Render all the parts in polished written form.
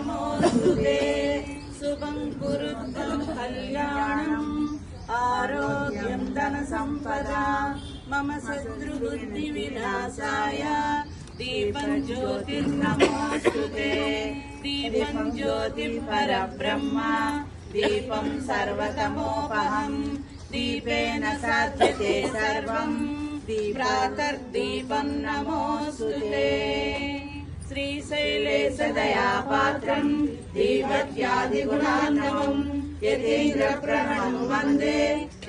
नमोस्तुते शुभं कुरुतं कल्याणम् आरोग्यं धनसम्पदा मम शत्रुबुद्धिविनाशाय दीपं ज्योतिर्नमोस्तुते दीपं ज्योतिं परब्रह्म दीपं सर्वतमोपहं दीपेन साध्यते सर्वं प्रातर्दीपं नमोस्तुते श्रीशैलेशदयापात्रं दीपत्यादिगुणार्णवं यतीन्द्रप्रभं वन्दे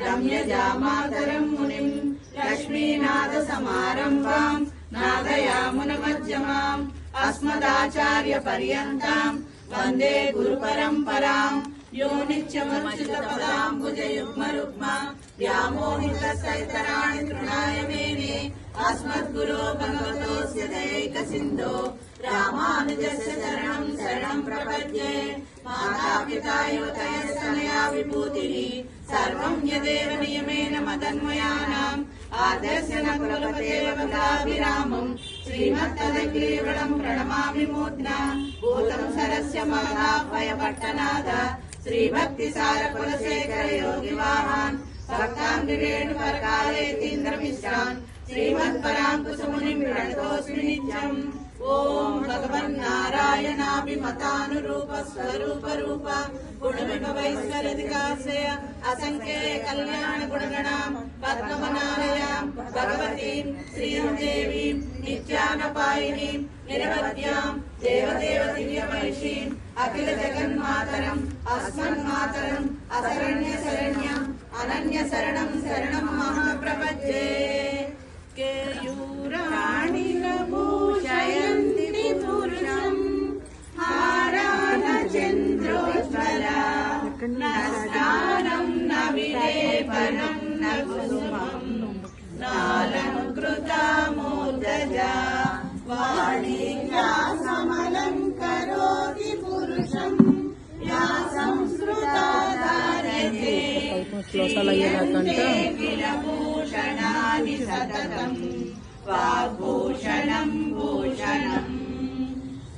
रम्यजामातरं मुनिं लक्ष्मीनाथसमारम्भां नादयामुनमध्यमाम् अस्मदाचार्यपर्यन्तां वन्दे गुरुपरम्परां यो नित्यमच्युतपदाम्बुजयुग्मरुग्मा व्यामोहितसैतराणि तृणाय मेने अस्मद्गुरो भगवतोऽस्य दयैकसिन्धो रामानुजस्य चरणं शरणं प्रपद्ये मातापिता युवतयस्तनया विभूतिः सर्वं यदेव नियमेन मदन्वयानाम् आद्यस्य न कुलपतेव कलाभिरामम् श्रीमत्तदग्रीवणम् प्रणमामि मूर्ध्ना भूतं सरस्य महाभयपट्टनाद श्रीभक्तिसारकुलशेखर योगिवाहान् भक्ताङ्गिरेणुपरकालेतीन्द्रमिश्रान् श्रीमत्पराङ्कुशमुनिं प्रणतोऽस्मि नित्यम् ओम भगवन्नारायणाभिमतानुरूप स्वरूप रूप गुणविभवैश्वर्यधिकाश्रय असंख्ये कल्याण गुणगणां पद्मवनालयां भगवतीं श्रीदेवीं नित्यानपायिनीं निरवध्यां देवदेव दिव्यमहिषीं अखिल जगन्मातरम् अस्मन्मातरम् अशरण्य शरण्यम् अनन्य शरणं शरणं महाप्रपद्ये केयूराणिभूषयन्ति पुरुषं हारानचन्द्रोज्ज्वला न स्नानं न विलेपनं न कुसुमं नालङ्कृता मूर्धजा वाणीया समलङ्करोति पुरुषं या संस्कृता धारयते किल भूषणानि सततं वाग्भूषणं भूषणम्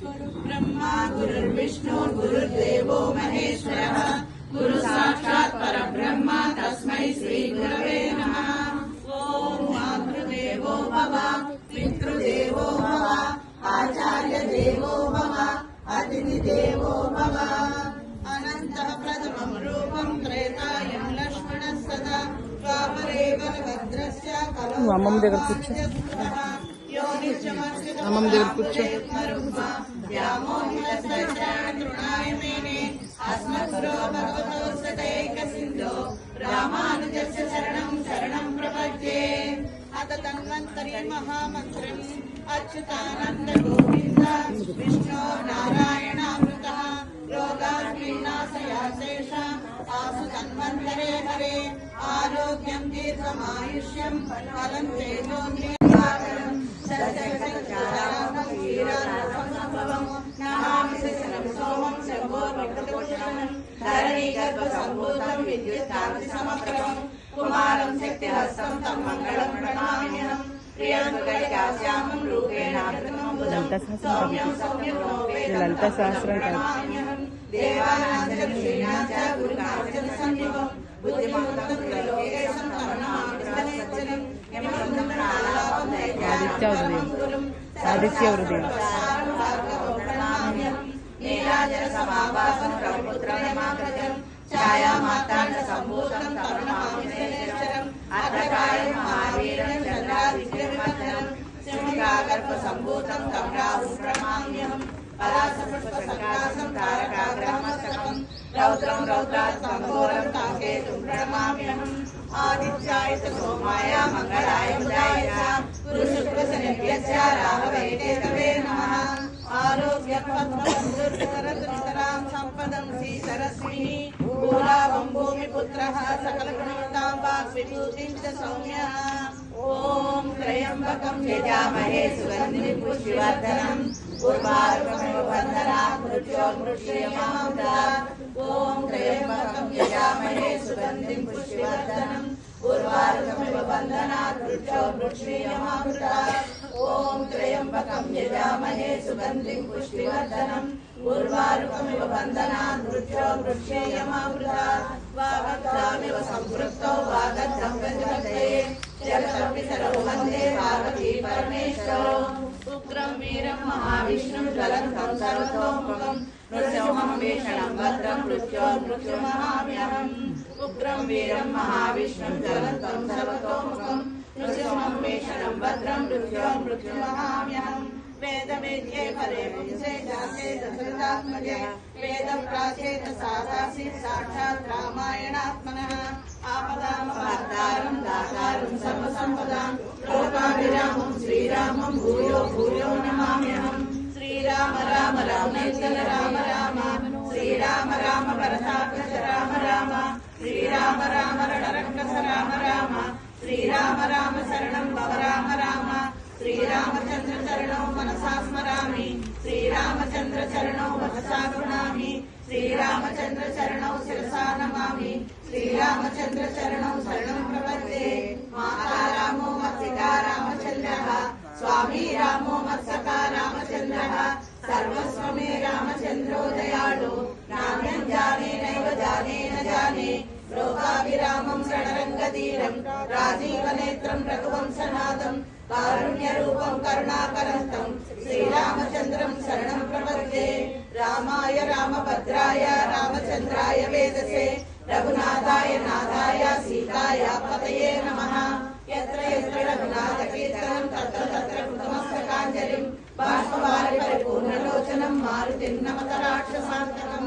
गुरुर्ब्रह्मा गुरुर्विष्णु गुरुर्देवो महेश्वरः गुरु साक्षात् परब्रह्म तस्मै श्री गुरवे नमः। ओम मातृदेवो भव पितृदेवो भव आचार्य देवो भव अतिथि देवो भव अनन्तः प्रथमं रूपं त्रेतायं लक्ष्मणः सदा द्वापरे बलभद्रस्य అమ్మమ్మ దగ్గర కూర్చో అమ్మమ్మ దగ్గర కూర్చో రామానుజస్య శరణం శరణం ప్రపద్యే అత తన్వంతరి మహామంత్రం అచ్యుతానంద గోవింద విష్ణు నారాయణామృత రోగాగ్నినాశయాశేష ఆసు తన్వంతరే హరే ఆరోగ్యం దీర్ఘమాయుష్యం ఫలం తేజోగ్నిసాగరం సోమం శంభోర్భక్తభూషణం ధరణీ గర్భసంభూతం విద్యుత్కాంతి సమగ్రమం కుమారం శక్తిహస్తం తం మంగళం ప్రణమామ్యహం ప్రియంకైకాశ్యామం రూపేణామృతమబుధం సౌమ్యం సౌమ్యం లలిత సహస్రం ప్రణమామ్యహం దేవానాంచ శ్రీనాంచ గురుకాంచ సన్నిభం బుద్ధిమంతం త్రిలోకేశం కరుణామృతనేత్రం యమనందం ప్రాలాపం ఆదిత్య హృదయం ప్రణామ్యహం నీలాజల సమావాసం ప్రభుపుత్రయమాగ్రజం ఛాయామాతాండ సంభూతం తరుణమామినేశ్వరం అర్ధకాయం మహావీరం చంద్రాదిత్యవివర్ధనం సింహాగర్భ సంభూతం తం రాహుం ప్రణమామ్యహం పలాసపుష్పసంకాసం తారకాగ్రహమస్తకం రౌద్రం రౌద్రాత్మఘోరం తం కేతుం ప్రణమామ్యహం ఆదిత్యాయ సోమాయ మంగళాయ బుధాయ గురు శుక్ర శనిభ్యశ్చ రాహవే కేతవే నమః ఆరోగ్య పద్మబంధుర్ధరధృతరాం సంపదం శ్రీసరస్మిః భూలాభం భూమిపుత్రః సకల గుణవతాం వాగ్విభూతిం చ సౌమ్యః ఓం త్రయంబకం యజామహే సుగంధిం పుష్టివర్ధనం ఉర్వారుకమివ బంధనాత్ మృత్యోర్మృత్యుర్యమామృతాత్ ఓం త్రయంబకం యజామహే సుగంధిం పుష్టివర్ధనం ఉర్వారుకమివ బంధనాత్ మృత్యోర్మృత్యుర్యమామృతాత్ ఓం త్రయంబకం యజామహే సుగంధిం పుష్టివర్ధనం ఉర్వారుకమివ బంధనాన్ మృత్యో మృక్షేయమామృతాత్ వాగర్ధామివ సంపృక్తో వాగర్ధం ప్రతిపత్తయే జగతం పితరౌ వందే పార్వతీ పరమేశ్వరౌ ఉగ్రం వీరం మహావిష్ణుం జ్వలంతం సర్వతోముఖం నృసింహం భీషణం భద్రం మృత్యుమహామ్యహం ఉగ్రం వీరం మహావిష్ణుం జ్వలంతం సర్వతోముఖం నృసింహం భీషణం భద్రం మృత్యుమహామ్యహం వేద వేద్యే పరే పుంసే జాతే దశరథాత్మజే వేదం ప్రాచేత సాదాసి సాక్షాత్ రామాయణాత్మనః ఆపదామపహర్తారం దాతారం సర్వసంపదాం లోకాభిరామం శ్రీరామం భూయో భూయో నమామ్యహం శ్రీరామ రామ రామేశ్వర రామ రామ శ్రీరామ రామ భరతాగ్రజ రామ రామ శ్రీరామ రామ రణరంగస రామ రామ శ్రీరామ రామ శరణం భవ రామ రామ శ్రీరామచంద్ర చరణౌ మనసా స్మరామి శ్రీరామచంద్ర చరణౌ మనసా గృణామి శ్రీరామచంద్ర చరణౌ శిరసా నమామి శ్రీరామచంద్ర చరణౌ శరణం ప్రపద్యే మాతా రామో మత్సితా రామచంద్రః స్వామి రామో మత్సకా రామచంద్రః సర్వస్వమే రామచంద్రో దయాళు నామ్యం జానే నైవ జానే న జానే లోకాభిరామం రణరంగధీరం రాజీవనేత్రం రఘువంశనాథం కారుణ్యరూపం కరుణాకరంతం శ్రీరామచంద్రం శరణం ప్రపద్యే రామాయ రామభద్రాయ రామచంద్రాయ వేదసే రఘునాథాయ నాథాయ సీతాయ పతయే నమః యత్ర యత్ర రఘునాథ కీర్తనం తత్ర తత్ర కృతమస్తకాంజలిం బాష్పవారి పరిపూర్ణలోచనం మారుతిం నమత రాక్షసాంతకం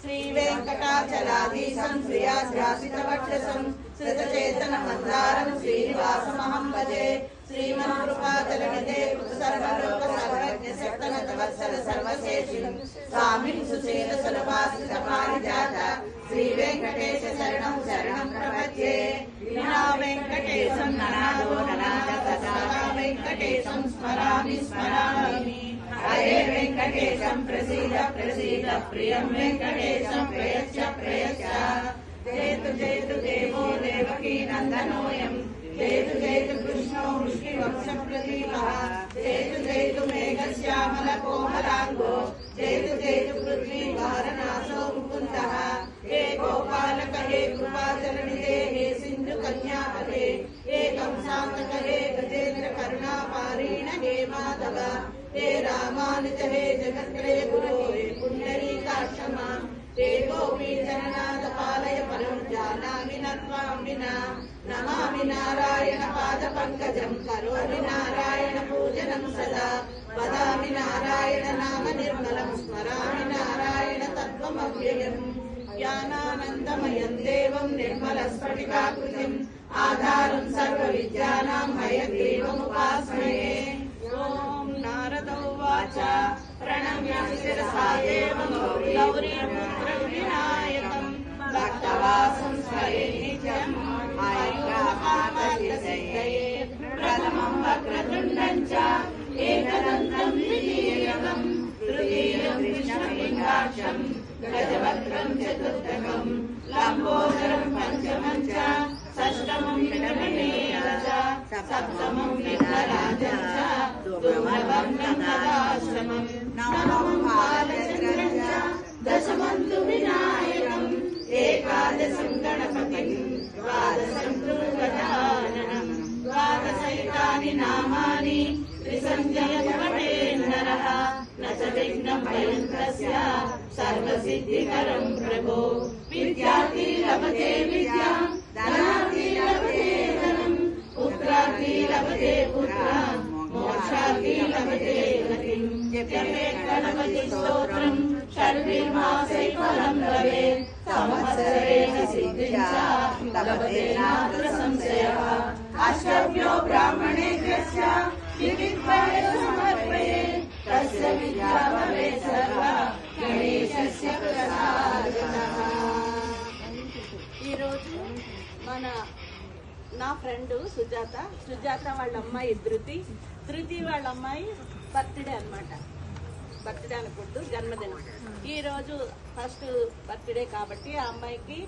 శ్రీ వెంకటాచలాధీశం శ్రియాధ్యాసితవక్షసం శ్రితచేతన మందారం శ్రీనివాసమహం భజే శ్రీమన్కృపాచలనిధే సర్వలోక సర్వజ్ఞ శక్తనతవత్సల సర్వశేషిం స్వామిం సుశీల సులభాసిత పారిజాత శ్రీ వెంకటేశ శరణం శరణం ప్రపద్యే వినా వెంకటేశం ననాదో ననాదసా వెంకటేశం స్మరామి స్మరామి హరే వెంకటేశం ప్రసీద ప్రసీద ప్రియం వెంకటేశం ప్రయచ్చ ప్రయచ్చ జయతు జయతు దేవో దేవకీ నందనోయం జయతు జయతు కృష్ణో వృష్ణివంశ ప్రదీపః జయతు జయతు మేఘశ్యామల కోమలాంగో జయతు జయతు పృథ్వీ వారణాసో ముకుందః హే గోపాలక హే కృపాచలనిధే హే సింధు కన్యాపతే హే కంసాంతక హే గజేంద్ర కరుణాపారీణ హే మాధవ హే రామానుజ హే జగత్రయ గురు హే పుండరీకాక్షమా హే గోపీ జననాథ పాలయ పరం జానామి నత్వాం వినా నమామి నారాయణ పాద పంకజం కరోమి నారాయణ పూజనం సదా వదామి నారాయణ నామ నిర్మలం స్మరామి నారాయణ తత్వమవ్యయం జ్ఞానానందమయం దేవం నిర్మల స్ఫటికాకృతిం ఆధారం సర్వ విద్యానాం హయగ్రీవముపాస్మహే ఓం నారద ఉవాచ ప్రణమ్య శిరసా దేవం గౌరీపుత్రం వినాయకం భక్తవాసం స్మరే నిత్యం ఆయుర్కామసిద్ధయే ప్రథమం వక్రతుండం చ ఏకదంతం ద్వితీయకం తృతీయం కృష్ణలింగాక్షం గజవక్త్రం చతుర్థకం లంబోదరం పంచమం చ షష్టమం విఘ్నవినాయకం చ సప్తమం విఘ్నరాజం చ దుర్లభం గణాష్టమం నవమం బాలచంద్రం చ దశమం తు వినాయకం ఏకాదశం గణపతిం ద్వాదశం తు గజాననం ద్వాదశైతాని నామాని త్రిసంధ్యపఠేన్నరః న చ విఘ్నం భయం తస్య సర్వసిద్ధికరం ప్రభో విద్యార్థి లభతే విద్యాం ధనార్థి లభతే ధనం పుత్రార్థి లభతే పుత్రాన్ మోక్షార్థి లభతే గతిం జపే గణపతి స్తోత్రం షడ్విర్మాసై ఫలం లభేత్ సంవత్సరేణ సిద్ధిం చ లభతే నాత్ర సంశయః అష్టభ్యో బ్రాహ్మణేభ్యశ్చ వివిక్తయే సమర్పయేత్ తస్య విద్యా భవేత్ సర్వా గణేశస్య ప్రసాదతః. ఈరోజు నా ఫ్రెండ్ సుజాత వాళ్ళ అమ్మాయి ధృతి వాళ్ళ అమ్మాయి బర్త్డే అనమాట. బర్త్డే అనకూడదు, జన్మదినం. ఈరోజు ఫస్ట్ బర్త్డే కాబట్టి ఆ అమ్మాయికి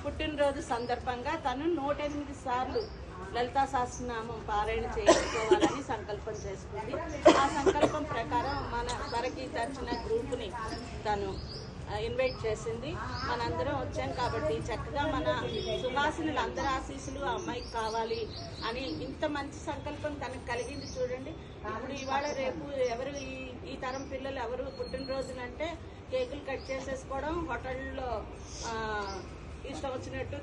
పుట్టినరోజు సందర్భంగా తను 108 సార్లు లలితా సహస్రనామం పారాయణ చేసుకోవాలని సంకల్పం చేసుకుంది. ఆ సంకల్పం ప్రకారం మన వరకి దర్శన గ్రూప్ని తను ఇన్వైట్ చేసింది. మనందరం వచ్చాం కాబట్టి చక్కగా మన సువాసినులు అందరి ఆశీస్సులు ఆ అమ్మాయికి కావాలి అని ఇంత మంచి సంకల్పం తనకు కలిగింది. చూడండి, ఇప్పుడు ఇవాళ రేపు ఎవరు ఈ తరం పిల్లలు ఎవరు పుట్టినరోజులంటే కేకులు కట్ చేసేసుకోవడం, హోటల్లో ఇష్టం వచ్చినట్టు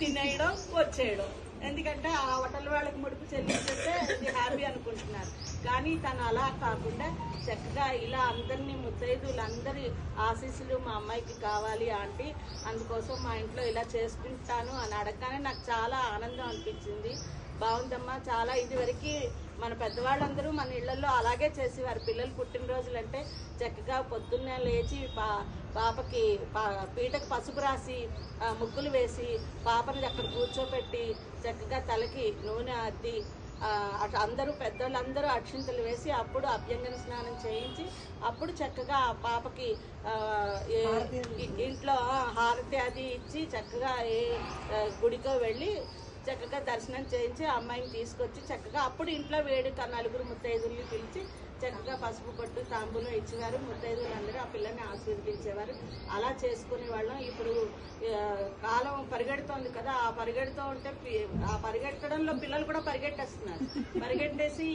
తినేయడం, వచ్చేయడం. ఎందుకంటే ఆ హోటల్ వాళ్ళకి ముడుపు చెల్లించేస్తే ఇది హ్యాపీ అనుకుంటున్నారు. కానీ తను అలా కాకుండా చక్కగా ఇలా అందరినీ ముత్తైదులందరి ఆశీస్సులు మా అమ్మాయికి కావాలి ఆంటీ, అందుకోసం మా ఇంట్లో ఇలా చేసుకుంటాను అని అడగగానే నాకు చాలా ఆనందం అనిపించింది. బాగుందమ్మా, చాలా ఇదివరకు మన పెద్దవాళ్ళందరూ మన ఇళ్లలో అలాగే చేసేవారు. పిల్లలు పుట్టినరోజులంటే చక్కగా పొద్దున్నే లేచి పాపకి పీటకు పసుపు రాసి ముగ్గులు వేసి పాపని అక్కడ కూర్చోపెట్టి చక్కగా తలకి నూనె అద్ది అటు అందరూ పెద్దోళ్ళందరూ అక్షింతలు వేసి అప్పుడు అభ్యంగన స్నానం చేయించి అప్పుడు చక్కగా ఆ పాపకి ఇంట్లో హారతి అది ఇచ్చి చక్కగా గుడికో వెళ్ళి చక్కగా దర్శనం చేయించి ఆ అమ్మాయిని తీసుకొచ్చి చక్కగా అప్పుడు ఇంట్లో వేడుక నలుగురు ముత్తైదుల్ని పిలిచి చక్కగా పసుపు పట్టు తాంబూలం ఇచ్చేవారు. ముత్తైదులందరూ ఆ పిల్లని ఆశీర్వదించేవారు. అలా చేసుకునే వాళ్ళం. ఇప్పుడు కాలం పరిగెడుతోంది కదా, ఆ పరిగెడుతూ ఉంటే ఆ పరిగెట్టడంలో పిల్లలు కూడా పరిగెట్టేస్తున్నారు. పరిగెట్టేసి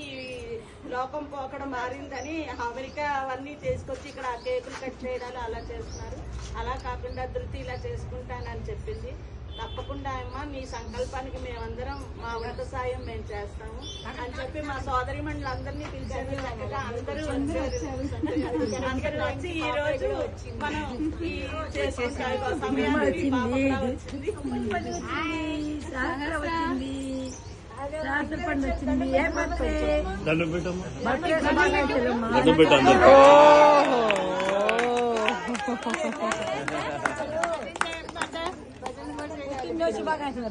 లోకం పోకడం మారిందని అమెరికా అవన్నీ తీసుకొచ్చి ఇక్కడ ఆ కేకులు కట్ చేయడాలు అలా చేస్తున్నారు. అలా కాకుండా ధృతి ఇలా చేసుకుంటానని చెప్పింది. తప్పకుండా అమ్మా, నీ సంకల్పానికి మేమందరం మా వంతు సాయం మేము చేస్తాము అని చెప్పి మా సోదరి మండలందరినీ పిలిచారు. చక్కగా అందరూ వచ్చారు. అందరూ వచ్చి ఈ రోజు మనం ఈ చేసుకుంటాం. సమయానికి పాప కూడా వచ్చింది. దండం పెట్టమ్మా. శుభాకాంక్షలు.